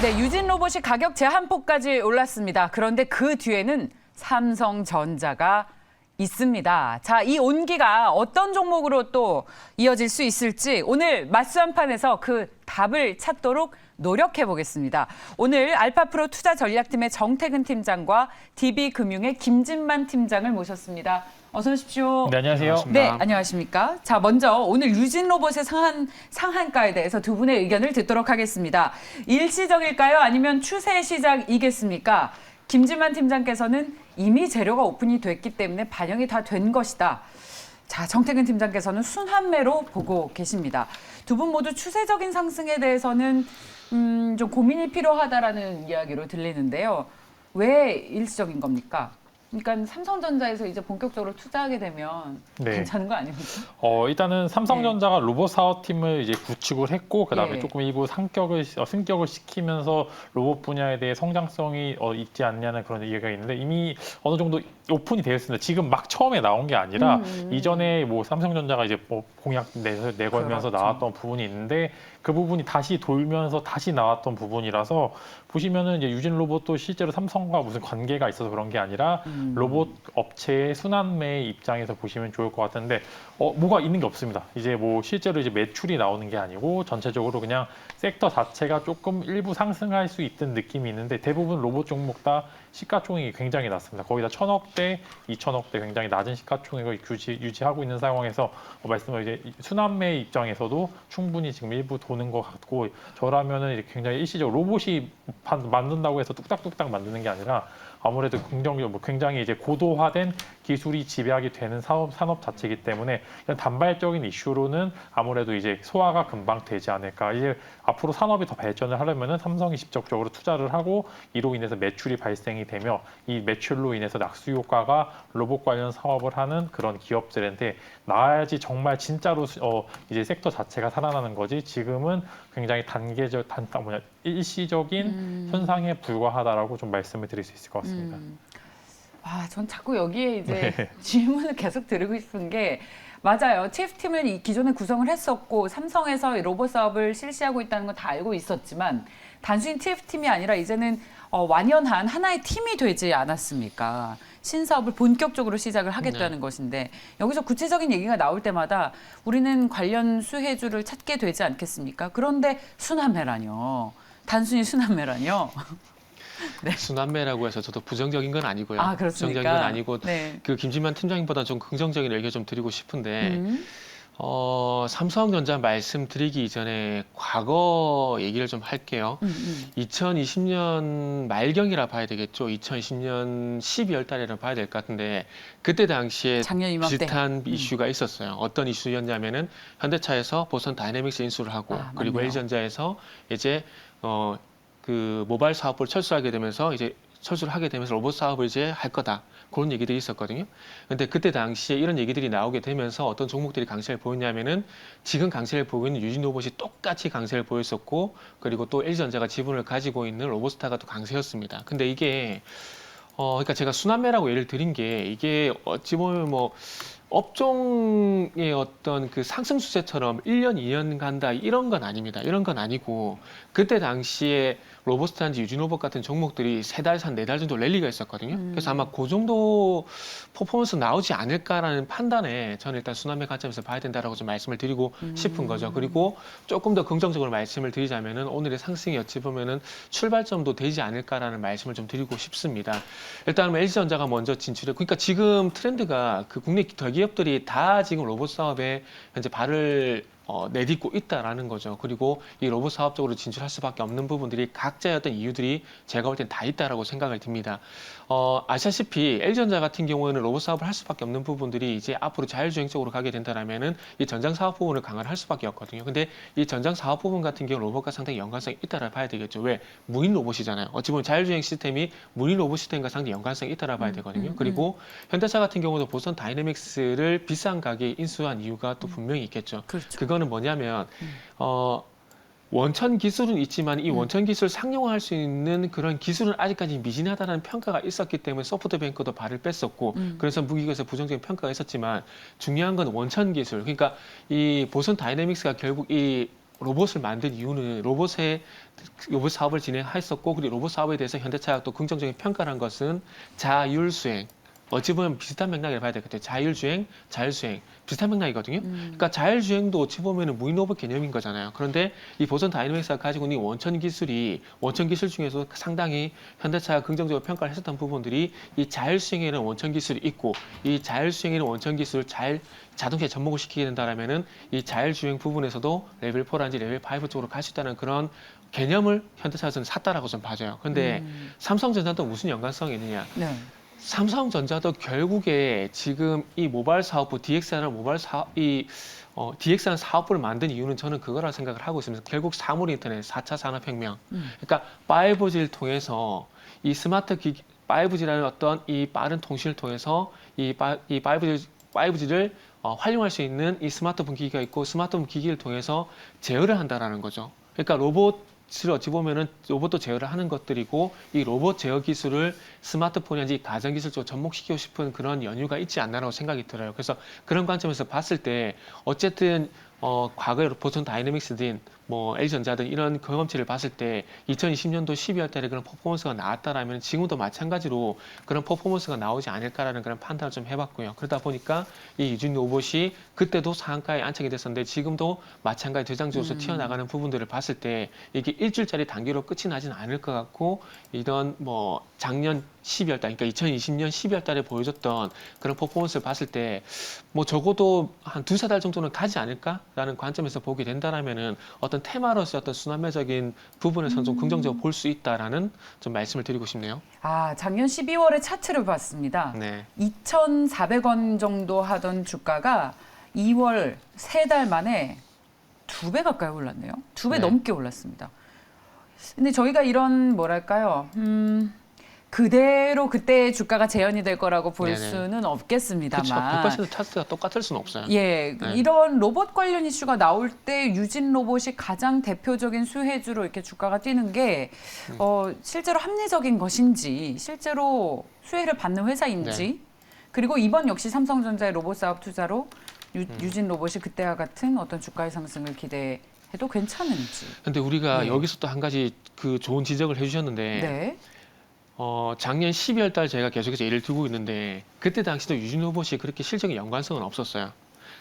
네, 유진 로봇이 가격 제한폭까지 올랐습니다. 그런데 그 뒤에는 삼성전자가 있습니다. 자, 이 온기가 어떤 종목으로 또 이어질 수 있을지 오늘 맞수 한판에서 그 답을 찾도록 노력해 보겠습니다. 오늘 알파프로 투자전략팀의 정태근 팀장과 DB금융의 김진만 팀장을 모셨습니다. 어서 오십시오. 네, 안녕하세요. 네, 안녕하십니까. 자, 먼저 오늘 유진 로봇의 상한가에 대해서 두 분의 의견을 듣도록 하겠습니다. 일시적일까요? 아니면 추세 시작이겠습니까? 김진만 팀장께서는 이미 재료가 오픈이 됐기 때문에 반영이 다 된 것이다. 자, 정태근 팀장께서는 순환매로 보고 계십니다. 두 분 모두 추세적인 상승에 대해서는 좀 고민이 필요하다라는 이야기로 들리는데요. 왜 일시적인 겁니까? 그러니까 삼성전자에서 이제 본격적으로 투자하게 되면 네. 괜찮은 거 아닙니까? 일단은 삼성전자가 로봇 사업팀을 이제 구축을 했고 그다음에 예. 조금 일부 승격을 시키면서 로봇 분야에 대해 성장성이 있지 않냐는 그런 얘기가 있는데 이미 어느 정도 오픈이 되어 있습니다. 지금 막 처음에 나온 게 아니라 이전에 뭐 삼성전자가 이제 뭐 공약 내걸면서 그렇죠. 나왔던 부분이 있는데 그 부분이 다시 돌면서 다시 나왔던 부분이라서 보시면은 이제 유진 로봇도 실제로 삼성과 무슨 관계가 있어서 그런 게 아니라 로봇 업체의 순환매의 입장에서 보시면 좋을 것 같은데 뭐가 있는 게 없습니다. 이제 뭐 실제로 이제 매출이 나오는 게 아니고 전체적으로 그냥 섹터 자체가 조금 일부 상승할 수 있던 느낌이 있는데 대부분 로봇 종목 다 시가총액이 굉장히 낮습니다. 거의 다 1,000억대, 2,000억대 굉장히 낮은 시가총액을 유지하고 있는 상황에서 말씀을 이제 순환매 입장에서도 충분히 지금 일부 도는 것 같고 저라면은 이제 굉장히 일시적으로 로봇이 만든다고 해서 뚝딱뚝딱 만드는 게 아니라 아무래도 굉장히 이제 고도화된 기술이 지배하게 되는 산업 자체이기 때문에 이런 단발적인 이슈로는 아무래도 이제 소화가 금방 되지 않을까. 이제 앞으로 산업이 더 발전을 하려면은 삼성이 직접적으로 투자를 하고 이로 인해서 매출이 발생이 되며 이 매출로 인해서 낙수 효과가 로봇 관련 사업을 하는 그런 기업들한테 나아야지 정말 진짜로 이제 섹터 자체가 살아나는 거지. 지금은 굉장히 일시적인 현상에 불과하다라고 좀 말씀을 드릴 수 있을 것 같습니다. 전 자꾸 여기에 이제 네. 질문을 계속 드리고 싶은 게 맞아요. TF팀을 기존에 구성을 했었고 삼성에서 로봇 사업을 실시하고 있다는 건 다 알고 있었지만 단순히 TF팀이 아니라 이제는 완연한 하나의 팀이 되지 않았습니까? 신사업을 본격적으로 시작을 하겠다는 것인데 여기서 구체적인 얘기가 나올 때마다 우리는 관련 수혜주를 찾게 되지 않겠습니까? 그런데 순환매라뇨. 단순히 순환매라뇨. 네. 순환매라고 해서 저도 부정적인 건 아니고요. 아, 그렇습니까? 부정적인 건 아니고 네. 그 김진만 팀장님보다 좀 긍정적인 의견 좀 드리고 싶은데 삼성전자 말씀드리기 이전에 과거 얘기를 좀 할게요. 2020년 말경이라 봐야 되겠죠. 2020년 12월 달이라 봐야 될 것 같은데 그때 당시에 작년 이맘때. 비슷한 이슈가 있었어요. 어떤 이슈였냐면은 현대차에서 보선 다이내믹스 인수를 하고 그리고 맞네요. LG전자에서 이제 그 모바일 사업을 철수하게 되면서 이제 철수를 하게 되면서 로봇 사업을 이제 할 거다. 그런 얘기들이 있었거든요. 근데 그때 당시에 이런 얘기들이 나오게 되면서 어떤 종목들이 강세를 보였냐면은 지금 강세를 보이고 있는 유진 로봇이 똑같이 강세를 보였었고 그리고 또 LG전자가 지분을 가지고 있는 로봇스타가 또 강세였습니다. 근데 이게 그러니까 제가 순환매라고 예를 드린 게 이게 어찌 보면 뭐 업종의 어떤 그 상승 추세처럼 1년, 2년 간다 이런 건 아닙니다. 이런 건 아니고 그때 당시에 로봇스타인지 유진로봇 같은 종목들이 3달, 4달 정도 랠리가 있었거든요. 그래서 아마 그 정도 퍼포먼스 나오지 않을까라는 판단에 저는 일단 순환매 관점에서 봐야 된다라고 좀 말씀을 드리고 싶은 거죠. 그리고 조금 더 긍정적으로 말씀을 드리자면은 오늘의 상승이 어찌 보면은 출발점도 되지 않을까라는 말씀을 좀 드리고 싶습니다. 일단 LG전자가 먼저 진출해, 그러니까 지금 트렌드가 그 국내 대기업들이 다 지금 로봇 사업에 현재 발을 내딛고 있다라는 거죠. 그리고 이 로봇 사업 쪽으로 진출할 수밖에 없는 부분들이 각자의 어떤 이유들이 제가 볼 땐 다 있다라고 생각을 듭니다. 아시다시피 LG전자 같은 경우에는 로봇 사업을 할 수밖에 없는 부분들이 이제 앞으로 자율주행 쪽으로 가게 된다라면은 이 전장 사업 부분을 강화를 할 수밖에 없거든요. 근데 이 전장 사업 부분 같은 경우 로봇과 상당히 연관성이 있다라 봐야 되겠죠. 왜? 무인 로봇이잖아요. 어찌 보면 자율주행 시스템이 무인 로봇 시스템과 상당히 연관성이 있다라 봐야 되거든요. 그리고 현대차 같은 경우도 보선 다이내믹스를 비싼 가격에 인수한 이유가 또 분명히 있겠죠. 그렇죠. 그거는 뭐냐면 원천 기술은 있지만 이 원천 기술을 상용화할 수 있는 그런 기술은 아직까지 미진하다는 평가가 있었기 때문에 소프트뱅크도 발을 뺐었고 그래서 무기에서 부정적인 평가가 있었지만 중요한 건 원천 기술. 그러니까 이 보선 다이내믹스가 결국 이 로봇을 만든 이유는 로봇 사업을 진행했었고, 그리고 로봇 사업에 대해서 현대차가 또 긍정적인 평가를 한 것은 자율주행. 어찌 보면 비슷한 맥락을 봐야 되겠죠. 자율주행, 자율주행. 비슷한 맥락이거든요. 그러니까 자율주행도 어찌 보면 무인 로봇 개념인 거잖아요. 그런데 이 보선 다이내믹스가 가지고 있는 원천 기술 중에서 상당히 현대차가 긍정적으로 평가를 했었던 부분들이 이 자율주행에는 원천 기술이 있고, 이 자율주행에는 원천 기술을 자동차에 접목을 시키게 된다면은 이 자율주행 부분에서도 레벨 4라든지 레벨 5 쪽으로 갈 수 있다는 그런 개념을 현대차에서는 샀다라고 좀 봐줘요. 근데 삼성전자도 무슨 연관성이 있느냐? 네. 삼성전자도 결국에 지금 이 모바일 사업부 DX라는 DX라는 사업부를 만든 이유는 저는 그거라 생각을 하고 있습니다. 결국 사물 인터넷 4차 산업혁명. 그러니까 5G를 통해서 이 스마트 기기 5G라는 어떤 이 빠른 통신을 통해서 이 5G를 활용할 수 있는 이 스마트폰 기기가 있고, 스마트폰 기기를 통해서 제어를 한다라는 거죠. 그러니까 로봇을 어찌 보면은 로봇도 제어를 하는 것들이고, 이 로봇 제어 기술을 스마트폰이나 가전 기술 쪽으로 접목시키고 싶은 그런 연유가 있지 않나라고 생각이 들어요. 그래서 그런 관점에서 봤을 때 어쨌든 과거에 보선 다이내믹스든 뭐 LG전자든 이런 경험치를 봤을 때 2020년도 12월 달에 그런 퍼포먼스가 나왔다라면 지금도 마찬가지로 그런 퍼포먼스가 나오지 않을까라는 그런 판단을 좀 해봤고요. 그러다 보니까 이 유진 로봇이 그때도 상한가에 안착이 됐었는데 지금도 마찬가지 대장주로서 튀어나가는 부분들을 봤을 때 이게 일주일짜리 단계로 끝이 나진 않을 것 같고, 이런 뭐 작년 12월 달, 그러니까 2020년 12월 달에 보여줬던 그런 퍼포먼스를 봤을 때 뭐 적어도 한 두세 달 정도는 가지 않을까라는 관점에서 보게 된다라면은 어떤 테마로서 어떤 순환매적인 부분에서는 좀 긍정적으로 볼 수 있다라는 좀 말씀을 드리고 싶네요. 아, 작년 12월에 차트를 봤습니다. 네. 2,400원 정도 하던 주가가 2월 3달 만에 2배 가까이 올랐네요. 2배 네. 넘게 올랐습니다. 근데 저희가 이런 뭐랄까요? 그대로 그때의 주가가 재현이 될 거라고 볼 네네. 수는 없겠습니다만. 그렇죠. 100% 차트가 똑같을 수는 없어요. 예, 네. 이런 로봇 관련 이슈가 나올 때 유진 로봇이 가장 대표적인 수혜주로 이렇게 주가가 뛰는 게 실제로 합리적인 것인지, 실제로 수혜를 받는 회사인지, 네. 그리고 이번 역시 삼성전자의 로봇 사업 투자로 유진 로봇이 그때와 같은 어떤 주가의 상승을 기대해도 괜찮은지. 근데 우리가 네. 여기서 또 한 가지 그 좋은 지적을 해주셨는데, 네. 작년 12월 달 제가 계속해서 예를 들고 있는데, 그때 당시도 유진 로봇이 그렇게 실적인 연관성은 없었어요.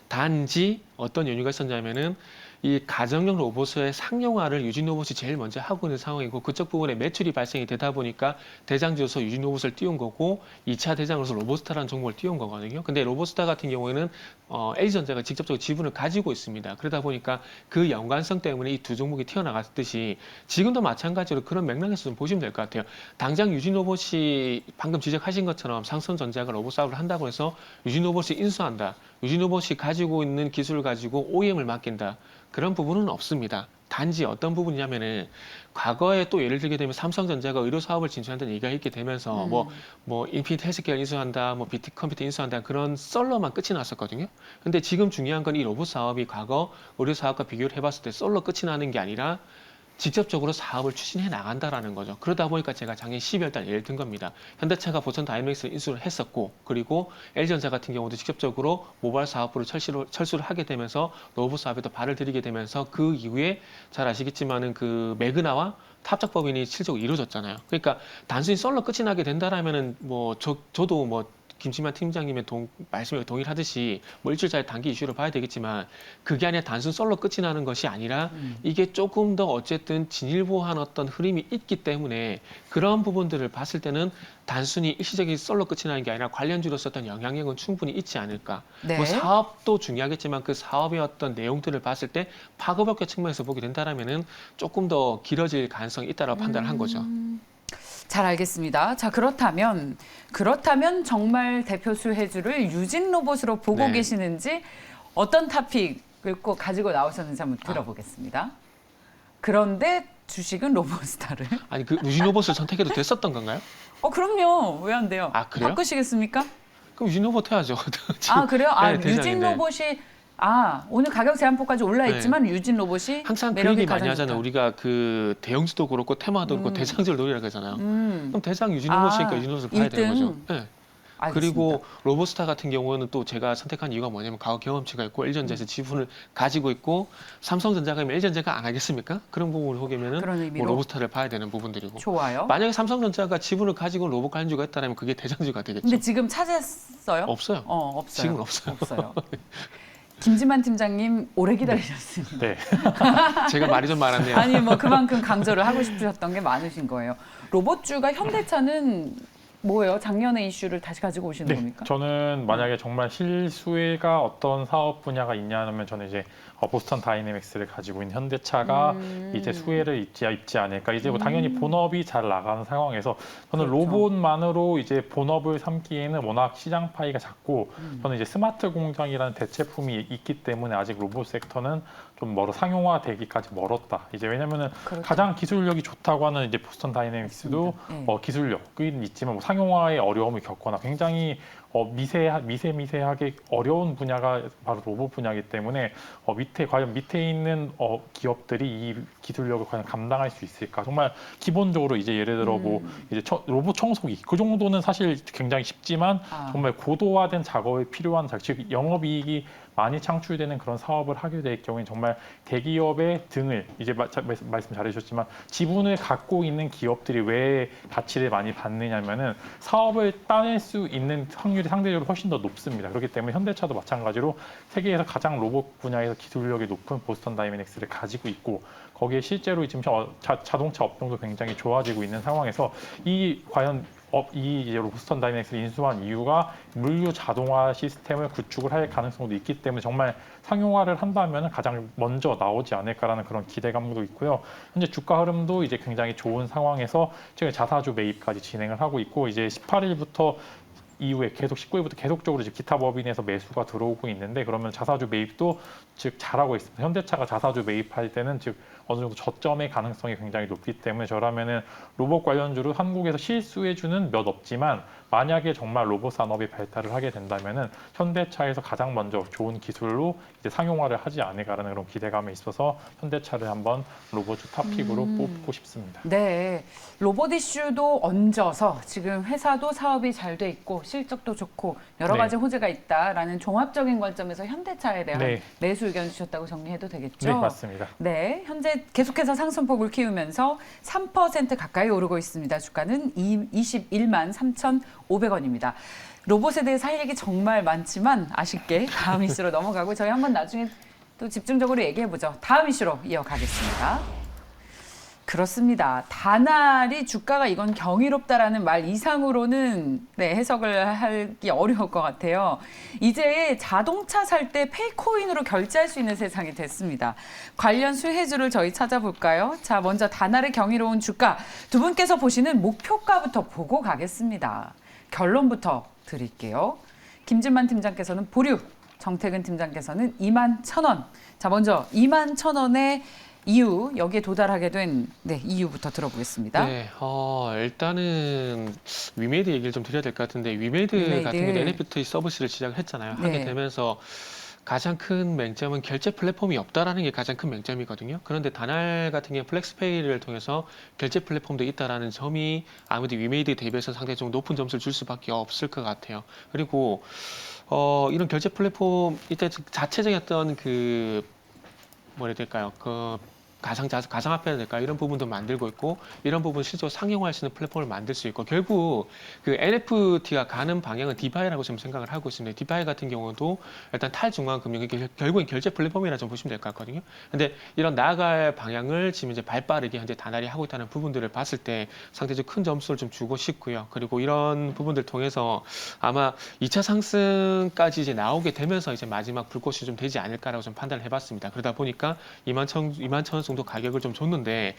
단지 어떤 연유가 있었냐면은 이 가정용 로봇의 상용화를 유진 로봇이 제일 먼저 하고 있는 상황이고, 그쪽 부분에 매출이 발생이 되다 보니까 대장주로서 유진 로봇을 띄운 거고, 2차 대장으로서 로봇스타라는 종목을 띄운 거거든요. 근데 로봇스타 같은 경우에는 LG전자가 직접적으로 지분을 가지고 있습니다. 그러다 보니까 그 연관성 때문에 이 두 종목이 튀어나갔듯이 지금도 마찬가지로 그런 맥락에서 좀 보시면 될 것 같아요. 당장 유진 로봇이 방금 지적하신 것처럼 삼성전자가 로봇 사업을 한다고 해서 유진 로봇이 인수한다, 유진 로봇이 가지고 있는 기술을 가지고 OEM을 맡긴다, 그런 부분은 없습니다. 단지 어떤 부분이냐면은 과거에 또 예를 들게 되면 삼성전자가 의료 사업을 진출한다는 얘기가 있게 되면서 뭐 인피니트 헬스케어 인수한다, 뭐 BT 컴퓨터 인수한다, 그런 썰로만 끝이 났었거든요. 근데 지금 중요한 건 이 로봇 사업이 과거 의료 사업과 비교를 해봤을 때 썰로 끝이 나는 게 아니라 직접적으로 사업을 추진해 나간다라는 거죠. 그러다 보니까 제가 작년 12월 달 예를 든 겁니다. 현대차가 보선 다이내믹스를 인수를 했었고, 그리고 LG전자 같은 경우도 직접적으로 모바일 사업부를 철수를 하게 되면서 로봇 사업에도 발을 들이게 되면서 그 이후에 잘 아시겠지만은 그 매그나와 탑작법인이 실적으로 이루어졌잖아요. 그러니까 단순히 썰로 끝이 나게 된다라면은 뭐 저도 뭐 김치만 팀장님의 말씀에 동일하듯이 뭐 일주일짜리 단기 이슈를 봐야 되겠지만, 그게 아니라 단순 썰로 끝이 나는 것이 아니라 이게 조금 더 어쨌든 진일보한 어떤 흐름이 있기 때문에 그런 부분들을 봤을 때는 단순히 일시적인 썰로 끝이 나는 게 아니라 관련주로서 어떤 영향력은 충분히 있지 않을까. 네. 뭐 사업도 중요하겠지만 그 사업의 어떤 내용들을 봤을 때 파급력의 측면에서 보게 된다라면은 조금 더 길어질 가능성이 있다라고 판단을 한 거죠. 잘 알겠습니다. 자, 그렇다면 정말 대표 수혜주를 유진 로봇으로 보고 네. 계시는지, 어떤 토픽을 꼭 가지고 나오셨는지 한번 들어보겠습니다. 그런데 주식은 로봇스타를. 아니 그 유진 로봇을 선택해도 됐었던 건가요? 그럼요. 왜 안 돼요? 아, 그래요? 바꾸시겠습니까? 그럼 유진 로봇 해야죠. 아, 그래요? 아, 네, 유진 대장인데. 로봇이 오늘 가격 제한폭까지 올라 있지만 유진 로봇이 항상 그 매력이 얘기 많이 가장 하잖아요. 좋다. 우리가 그 대형주도 그렇고 테마도 그렇고 대장주를 노리라고 하잖아요. 그럼 대장 유진 로봇이니까 유진 로봇을 봐야 되는 거죠. 네. 알겠습니다. 그리고 로보스타 같은 경우는 또 제가 선택한 이유가 뭐냐면 과거 경험치가 있고 LG전자에서 지분을 가지고 있고 삼성전자가 LG전자가 안 하겠습니까? 그런 부분을 보면은 그런 의미로 뭐 로보스타를 봐야 되는 부분들이고 좋아요. 만약에 삼성전자가 지분을 가지고 로봇 관주가 있다면 그게 대장주가 되겠죠. 근데 지금 찾았어요? 없어요. 없어요. 지금은 없어요. 없어요. 김지만 팀장님 오래 기다리셨습니다. 네. 제가 말이 좀 많았네요. 아니 뭐 그만큼 강조를 하고 싶으셨던 게 많으신 거예요. 로봇주가 현대차는 뭐예요? 작년의 이슈를 다시 가지고 오시는 겁니까? 저는 만약에 정말 실수혜가 어떤 사업 분야가 있냐면 저는 이제 보스턴 다이내믹스를 가지고 있는 현대차가 이제 수혜를 입지 않을까. 이제 뭐 당연히 본업이 잘 나가는 상황에서 저는 그렇죠. 로봇만으로 이제 본업을 삼기에는 워낙 시장 파이가 작고 저는 이제 스마트 공장이라는 대체품이 있기 때문에 아직 로봇 섹터는 좀 상용화되기까지 멀었다. 이제 왜냐면은 그렇죠. 가장 기술력이 좋다고 하는 이제 보스턴 다이내믹스도 맞습니다. 네. 기술력은 있지만 뭐 상용화의 어려움을 겪거나 굉장히 미세하게 어려운 분야가 바로 로봇 분야이기 때문에 과연 밑에 있는 기업들이 이 기술력을 과연 감당할 수 있을까? 정말 기본적으로 이제 예를 들어 뭐 이제 로봇 청소기 그 정도는 사실 굉장히 쉽지만 정말 고도화된 작업에 필요한 즉 영업이익이 많이 창출되는 그런 사업을 하게 될 경우에 정말 대기업의 등을 이제 말씀 잘해주셨지만 지분을 갖고 있는 기업들이 왜 가치를 많이 받느냐면은 사업을 따낼 수 있는 확률이 상대적으로 훨씬 더 높습니다. 그렇기 때문에 현대차도 마찬가지로 세계에서 가장 로봇 분야에서 기술력이 높은 보스턴 다이내믹스를 가지고 있고 거기에 실제로 지금 자동차 업종도 굉장히 좋아지고 있는 상황에서 과연 이제 보스턴 다이내믹스를 인수한 이유가 물류 자동화 시스템을 구축을 할 가능성도 있기 때문에 정말 상용화를 한다면 가장 먼저 나오지 않을까라는 그런 기대감도 있고요. 현재 주가 흐름도 이제 굉장히 좋은 상황에서 지금 자사주 매입까지 진행을 하고 있고 이제 18일부터 이후에 19일부터 계속적으로 이제 기타 법인에서 매수가 들어오고 있는데 그러면 자사주 매입도 즉 잘하고 있습니다. 현대차가 자사주 매입할 때는 즉 어느 정도 저점의 가능성이 굉장히 높기 때문에 저라면은 로봇 관련주로 한국에서 실수해주는 몇 없지만 만약에 정말 로봇 산업이 발달을 하게 된다면은 현대차에서 가장 먼저 좋은 기술로 이제 상용화를 하지 않을까라는 그런 기대감에 있어서 현대차를 한번 로봇주 탑픽으로 뽑고 싶습니다. 네, 로봇 이슈도 얹어서 지금 회사도 사업이 잘 돼 있고 실적도 좋고 여러 가지 호재가 있다라는 종합적인 관점에서 현대차에 대한 매수 의견 주셨다고 정리해도 되겠죠? 네, 맞습니다. 네, 현재 계속해서 상승폭을 키우면서 3% 가까이 오르고 있습니다. 주가는 21만 3,500원입니다. 로봇에 대해서 할 얘기 정말 많지만 아쉽게 다음 이슈로 넘어가고 저희 한번 나중에 또 집중적으로 얘기해보죠. 다음 이슈로 이어가겠습니다. 그렇습니다. 다날이 주가가 이건 경이롭다라는 말 이상으로는 해석을 하기 어려울 것 같아요. 이제 자동차 살 때 페이코인으로 결제할 수 있는 세상이 됐습니다. 관련 수혜주를 저희 찾아볼까요? 자, 먼저 다날의 경이로운 주가 두 분께서 보시는 목표가부터 보고 가겠습니다. 결론부터 드릴게요. 김진만 팀장께서는 보류, 정태근 팀장께서는 21,000원. 자, 먼저 21,000원의 이유, 여기에 도달하게 된 이유부터 들어보겠습니다. 네, 일단은 위메이드 얘기를 좀 드려야 될 것 같은데 위메이드 같은 경우는 NFT 서비스를 시작을 했잖아요. 하게 되면서 가장 큰 맹점은 결제 플랫폼이 없다라는 게 가장 큰 맹점이거든요. 그런데 다날 같은 경우 플렉스페이를 통해서 결제 플랫폼도 있다라는 점이 아무래도 위메이드 대비해서 상당히 좀 높은 점수를 줄 수밖에 없을 것 같아요. 그리고 이런 결제 플랫폼 이때 자체적인 어떤 뭐라 해야 될까요? 가상화폐라 될까 이런 부분도 만들고 있고 이런 부분 실제로 상용화할 수 있는 플랫폼을 만들 수 있고 결국 그 NFT가 가는 방향은 디파이라고 지금 생각을 하고 있습니다. 디파이 같은 경우도 일단 탈중앙 금융 결국엔 결제 플랫폼이라 좀 보시면 될 것 같거든요. 근데 이런 나아갈 방향을 지금 이제 발빠르게 현재 다날이 하고 있다는 부분들을 봤을 때 상대적으로 큰 점수를 좀 주고 싶고요. 그리고 이런 부분들 통해서 아마 2차 상승까지 이제 나오게 되면서 이제 마지막 불꽃이 좀 되지 않을까라고 좀 판단을 해봤습니다. 그러다 보니까 21,000원 정도 가격을 좀 줬는데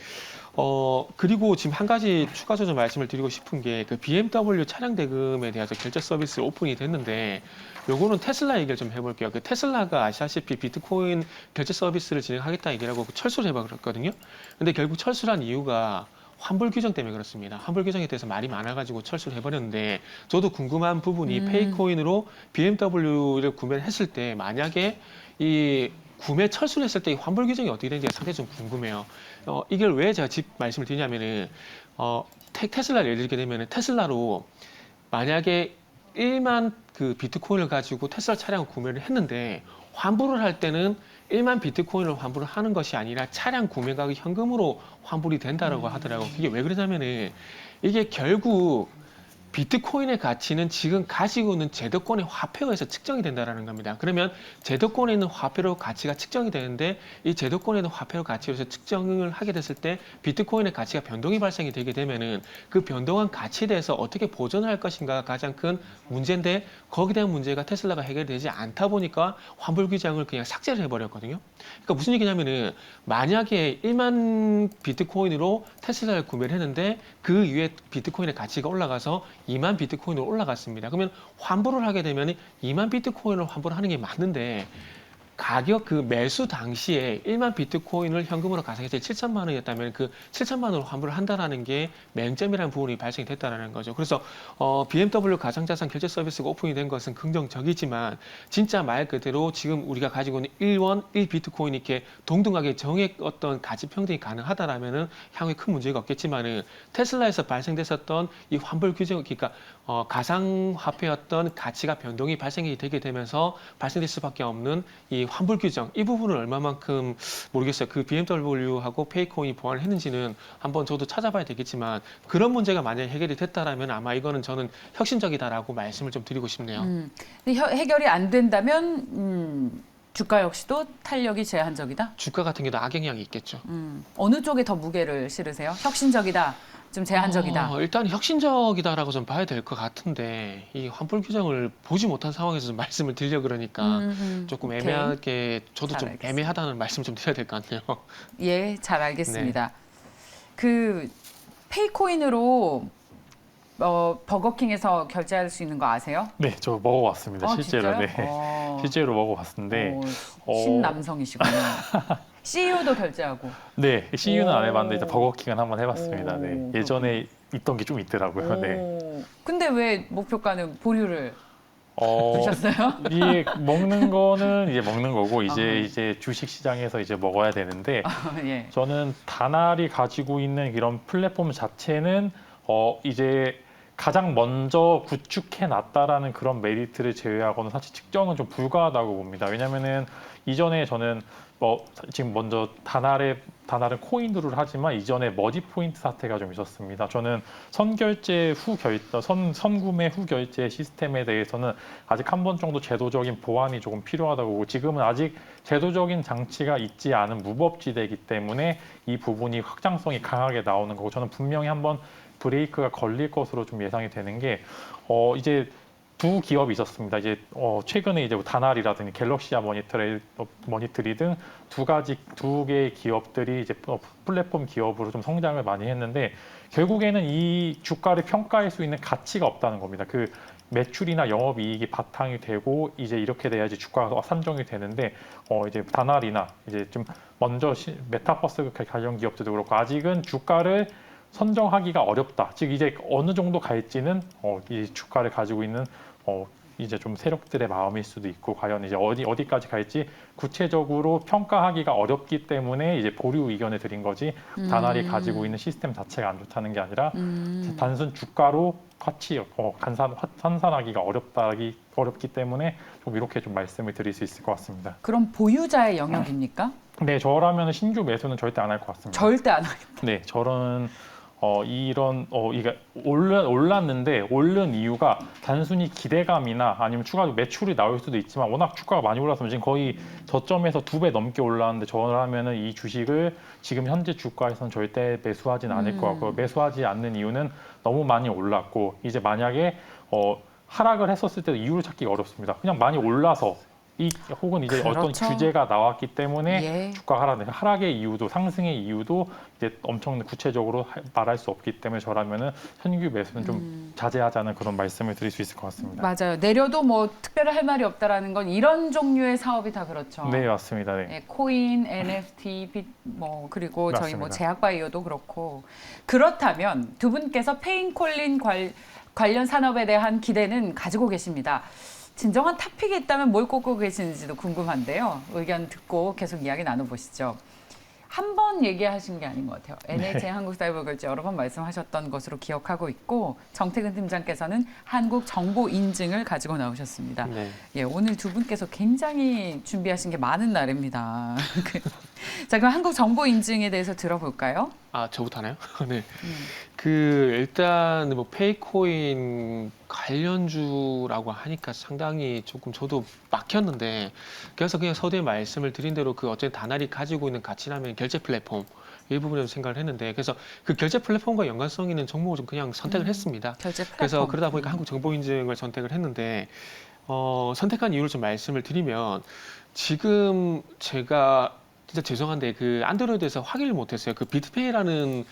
그리고 지금 한 가지 추가적으로 말씀을 드리고 싶은 게 그 BMW 차량 대금에 대해서 결제 서비스 오픈이 됐는데 요거는 테슬라 얘기를 좀 해볼게요. 그 테슬라가 아시다시피 비트코인 결제 서비스를 진행하겠다 얘기를 하고 철수를 해버렸거든요. 근데 결국 철수한 이유가 환불 규정 때문에 그렇습니다. 환불 규정에 대해서 말이 많아가지고 철수를 해버렸는데 저도 궁금한 부분이 페이코인으로 BMW를 구매를 했을 때 만약에 이 구매 철수를 했을 때 이 환불 규정이 어떻게 되는지가 상당히 좀 궁금해요. 이걸 왜 제가 말씀을 드리냐면은 테슬라를 예를 들게 되면은 테슬라로 만약에 1만 그 비트코인을 가지고 테슬라 차량 구매를 했는데 환불을 할 때는 1만 비트코인을 환불을 하는 것이 아니라 차량 구매 가격 현금으로 환불이 된다라고 하더라고요. 그게 왜 그러냐면은 이게 결국 비트코인의 가치는 지금 가지고 있는 제도권의 화폐에 의해서 측정이 된다는 겁니다. 그러면 제도권에 있는 화폐로 가치가 측정이 되는데 이 제도권에 있는 화폐로 가치로서 측정을 하게 됐을 때 비트코인의 가치가 변동이 발생이 되게 되면은 그 변동한 가치에 대해서 어떻게 보존할 것인가가 가장 큰 문제인데 거기에 대한 문제가 테슬라가 해결되지 않다 보니까 환불 규정을 그냥 삭제를 해버렸거든요. 그러니까 무슨 얘기냐면은 만약에 1만 비트코인으로 테슬라를 구매를 했는데 그 이후에 비트코인의 가치가 올라가서 2만 비트코인으로 올라갔습니다. 그러면 환불을 하게 되면 2만 비트코인을 환불하는 게 맞는데 가격 그 매수 당시에 1만 비트코인을 현금으로 가상했을 때 7천만 원이었다면 그 7천만 원을 환불을 한다라는 게 맹점이라는 부분이 발생이 됐다라는 거죠. 그래서 BMW 가상자산 결제 서비스가 오픈이 된 것은 긍정적이지만 진짜 말 그대로 지금 우리가 가지고 있는 1원, 1비트코인 이렇게 동등하게 정액 어떤 가치 평등이 가능하다라면은 향후에 큰 문제가 없겠지만은 테슬라에서 발생됐었던 이 환불 규정, 그러니까 가상화폐였던 가치가 변동이 발생이 되게 되면서 발생될 수밖에 없는 이 환불 규정, 이 부분을 얼마만큼 모르겠어요. 그 BMW하고 페이코인이 보완을 했는지는 한번 저도 찾아봐야 되겠지만 그런 문제가 만약에 해결이 됐다라면 아마 이거는 저는 혁신적이다라고 말씀을 좀 드리고 싶네요. 근데 해결이 안 된다면 주가 역시도 탄력이 제한적이다? 주가 같은 경우도 악영향이 있겠죠. 어느 쪽에 더 무게를 실으세요? 혁신적이다, 좀 제한적이다. 일단 혁신적이다라고 좀 봐야 될 것 같은데 이 환불 규정을 보지 못한 상황에서 좀 말씀을 드리려 그러니까 조금 오케이. 애매하게 저도 잘 좀 알겠습니다. 애매하다는 말씀 좀 드려야 될 것 같네요. 예, 잘 알겠습니다. 그 페이코인으로 버거킹에서 결제할 수 있는 거 아세요? 네, 저 먹어봤습니다. 실제로. 진짜요? 네. 실제로 먹어봤는데 신남성이시군요. CEO도 결제하고. 네, CU는 안 해봤는데 이제 오. 버거킹은 한번 해봤습니다. 오, 네. 예전에 있던 게 좀 있더라고요. 네. 오. 근데 왜 목표가는 보류를 어, 두셨어요? 이게 먹는 거는 이제 먹는 거고 아하. 이제 주식 시장에서 이제 먹어야 되는데 예. 저는 다날이 가지고 있는 이런 플랫폼 자체는 이제 가장 먼저 구축해 놨다라는 그런 메리트를 제외하고는 사실 측정은 좀 불가하다고 봅니다. 왜냐면은 이전에 저는 지금 먼저 다날은 코인으로 하지만 이전에 머지 포인트 사태가 좀 있었습니다. 저는 선구매 후 결제 시스템에 대해서는 아직 한 번 정도 제도적인 보완이 조금 필요하다고 보고 지금은 아직 제도적인 장치가 있지 않은 무법지대이기 때문에 이 부분이 확장성이 강하게 나오는 거고 저는 분명히 한번 브레이크가 걸릴 것으로 좀 예상이 되는 게 이제 두 기업이 있었습니다. 이제 최근에 이제 다날이라든지 갤럭시아 머니터리 등 두 개의 기업들이 이제 플랫폼 기업으로 좀 성장을 많이 했는데 결국에는 이 주가를 평가할 수 있는 가치가 없다는 겁니다. 그 매출이나 영업이익이 바탕이 되고 이제 이렇게 돼야지 주가가 산정이 되는데 이제 다날이나 이제 좀 먼저 메타버스 관련 기업들도 그렇고 아직은 주가를 선정하기가 어렵다. 즉 이제 어느 정도 갈지는 이 주가를 가지고 있는 이제 좀 세력들의 마음일 수도 있고 과연 이제 어디까지 갈지 구체적으로 평가하기가 어렵기 때문에 이제 보류 의견을 드린 거지 다날이 가지고 있는 시스템 자체가 안 좋다는 게 아니라 단순 주가로 가치 환산하기가 어렵기 때문에 좀 이렇게 좀 말씀을 드릴 수 있을 것 같습니다. 그럼 보유자의 영역입니까? 네, 저라면 신규 매수는 절대 안 할 것 같습니다. 절대 안 하겠다. 네, 저는 이게 올랐는데 오른 이유가 단순히 기대감이나 아니면 추가로 매출이 나올 수도 있지만 워낙 주가가 많이 올라서 지금 거의 저점에서 2배 넘게 올랐는데 저라면은 이 주식을 지금 현재 주가에서는 절대 매수하진 않을 것 같고요. 매수하지 않는 이유는 너무 많이 올랐고 이제 만약에 하락을 했었을 때도 이유를 찾기가 어렵습니다. 그냥 많이 올라서 혹은 이제 그렇죠. 어떤 규제가 나왔기 때문에 예. 주가 하락의 이유도 상승의 이유도 이제 엄청 구체적으로 말할 수 없기 때문에 저라면은 현규 매수는 좀 자제하자는 그런 말씀을 드릴 수 있을 것 같습니다. 맞아요. 내려도 뭐 특별히 할 말이 없다라는 건 이런 종류의 사업이 다 그렇죠. 네, 맞습니다. 네. 예, 코인, NFT, 그리고 저희 맞습니다. 제약바이오도 그렇고 그렇다면 두 분께서 페인콜린 관련 산업에 대한 기대는 가지고 계십니다. 진정한 탑픽이 있다면 뭘 꼽고 계시는지도 궁금한데요. 의견 듣고 계속 이야기 나눠보시죠. 한 번 얘기하신 게 아닌 것 같아요. NHN 한국사이버결제 여러 번 말씀하셨던 것으로 기억하고 있고 정태근 팀장께서는 한국정보인증을 가지고 나오셨습니다. 네. 예, 오늘 두 분께서 굉장히 준비하신 게 많은 날입니다. 자, 그럼 한국정보인증에 대해서 들어볼까요? 아, 저부터 하나요? 네. 일단 뭐 페이코인 관련주라고 하니까 상당히 조금 저도 막혔는데, 그래서 그냥 서두에 말씀을 드린 대로 어쨌든 다날이 가지고 있는 가치라면 결제 플랫폼 이 부분에서 생각을 했는데, 그래서 그 결제 플랫폼과 연관성 있는 종목을 좀 그냥 선택을 했습니다. 결제 플랫폼. 그래서 그러다 보니까 한국정보인증을 선택을 했는데, 선택한 이유를 좀 말씀을 드리면, 지금 제가 진짜 죄송한데 안드로이드에서 확인을 못했어요. 비트페이라는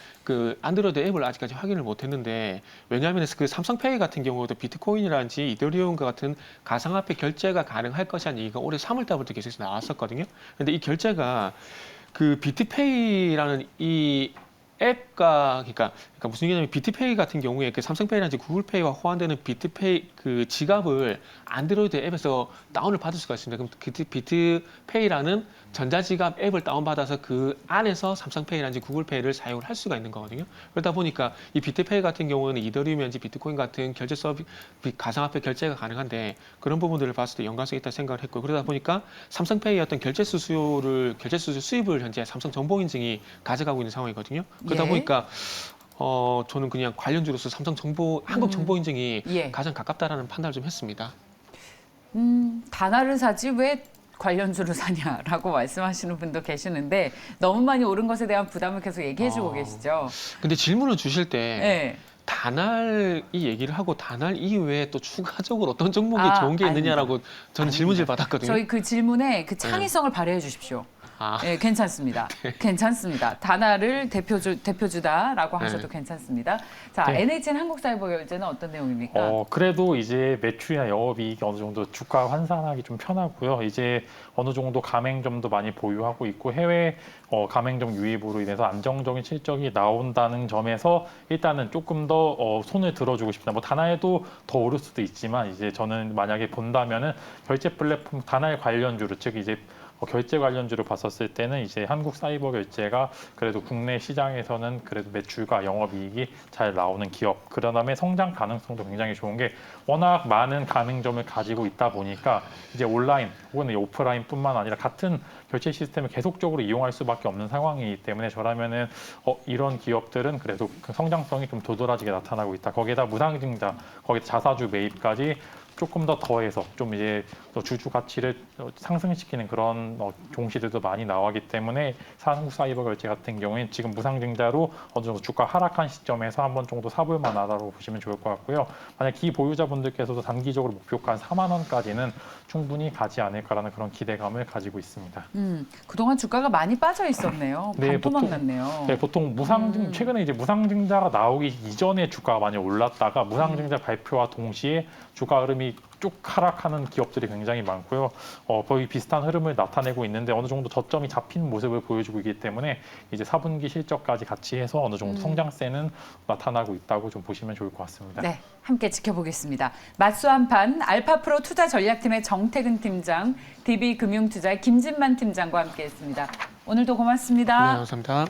안드로이드 앱을 아직까지 확인을 못했는데, 왜냐하면 삼성페이 같은 경우도 비트코인이라든지 이더리움과 같은 가상화폐 결제가 가능할 것이라는 얘기가 올해 3월달부터 계속 나왔었거든요. 근데 이 결제가 비트페이라는 이 앱과 그러니까 무슨 얘기냐면, 비트페이 같은 경우에 삼성페이라든지 구글페이와 호환되는 비트페이 지갑을 안드로이드 앱에서 다운을 받을 수가 있습니다. 그럼 비트페이라는 전자지갑 앱을 다운받아서 그 안에서 삼성페이라든지 구글페이를 사용을 할 수가 있는 거거든요. 그러다 보니까 이 비트페이 같은 경우는 이더리움이라든지 비트코인 같은 결제 서비스, 가상화폐 결제가 가능한데, 그런 부분들을 봤을 때 연관성이 있다고 생각을 했고, 그러다 보니까 삼성페이의 어떤 결제 수수료 수입을 현재 삼성정보인증이 가져가고 있는 상황이거든요. 그러다 예. 보니까 저는 그냥 관련주로서 한국정보인증이 예. 가장 가깝다라는 판단을 좀 했습니다. 다나를 사지 왜 관련주를 사냐라고 말씀하시는 분도 계시는데, 너무 많이 오른 것에 대한 부담을 계속 얘기해주고 계시죠. 근데 질문을 주실 때 네. 다날 이 얘기를 하고, 다날 이외에 또 추가적으로 어떤 종목이 좋은 게 있느냐라고 저는 질문지를 받았거든요. 저희 그 질문에 창의성을 발휘해 주십시오. 아, 네, 괜찮습니다. 괜찮습니다. 다나를 대표주다라고 하셔도 괜찮습니다. 자, 네. NHN 한국사이버결제는 어떤 내용입니까? 그래도 이제 매출이나 영업이익이 어느 정도 주가 환산하기 좀 편하고요. 이제 어느 정도 가맹점도 많이 보유하고 있고, 해외 가맹점 유입으로 인해서 안정적인 실적이 나온다는 점에서 일단은 조금 더 손을 들어주고 싶다. 뭐 다나에도 더 오를 수도 있지만, 이제 저는 만약에 본다면은 결제 플랫폼 다날 관련주로, 즉 이제 결제 관련주를 봤었을 때는 이제 한국사이버결제가 그래도 국내 시장에서는 그래도 매출과 영업이익이 잘 나오는 기업, 그 다음에 성장 가능성도 굉장히 좋은 게, 워낙 많은 가맹점을 가지고 있다 보니까 이제 온라인 혹은 오프라인뿐만 아니라 같은 결제 시스템을 계속적으로 이용할 수밖에 없는 상황이기 때문에, 저라면은 이런 기업들은 그래도 그 성장성이 좀 도드라지게 나타나고 있다. 거기에다 무상증자, 거기다 자사주 매입까지 조금 더 더해서 좀 이제 주주 가치를 상승시키는 그런 종시들도 많이 나오기 때문에, 한국사이버결제 같은 경우에는 지금 무상증자로 어느 정도 주가 하락한 시점에서 한 번 정도 사볼 만하다고 보시면 좋을 것 같고요. 만약 기보유자분들께서도 단기적으로 목표가 한 4만 원까지는 충분히 가지 않을까라는 그런 기대감을 가지고 있습니다. 그동안 주가가 많이 빠져 있었네요. 반토막 났네요. 네, 보통 최근에 이제 무상증자가 나오기 이전에 주가가 많이 올랐다가 무상증자 발표와 동시에 주가 흐름이 쭉 하락하는 기업들이 굉장히 많고요. 거의 비슷한 흐름을 나타내고 있는데, 어느 정도 저점이 잡힌 모습을 보여주고 있기 때문에 이제 4분기 실적까지 같이 해서 어느 정도 성장세는 나타나고 있다고 좀 보시면 좋을 것 같습니다. 네, 함께 지켜보겠습니다. 맞수 한판 알파프로 투자전략팀의 정태근 팀장, DB금융투자의 김진만 팀장과 함께했습니다. 오늘도 고맙습니다. 네, 감사합니다.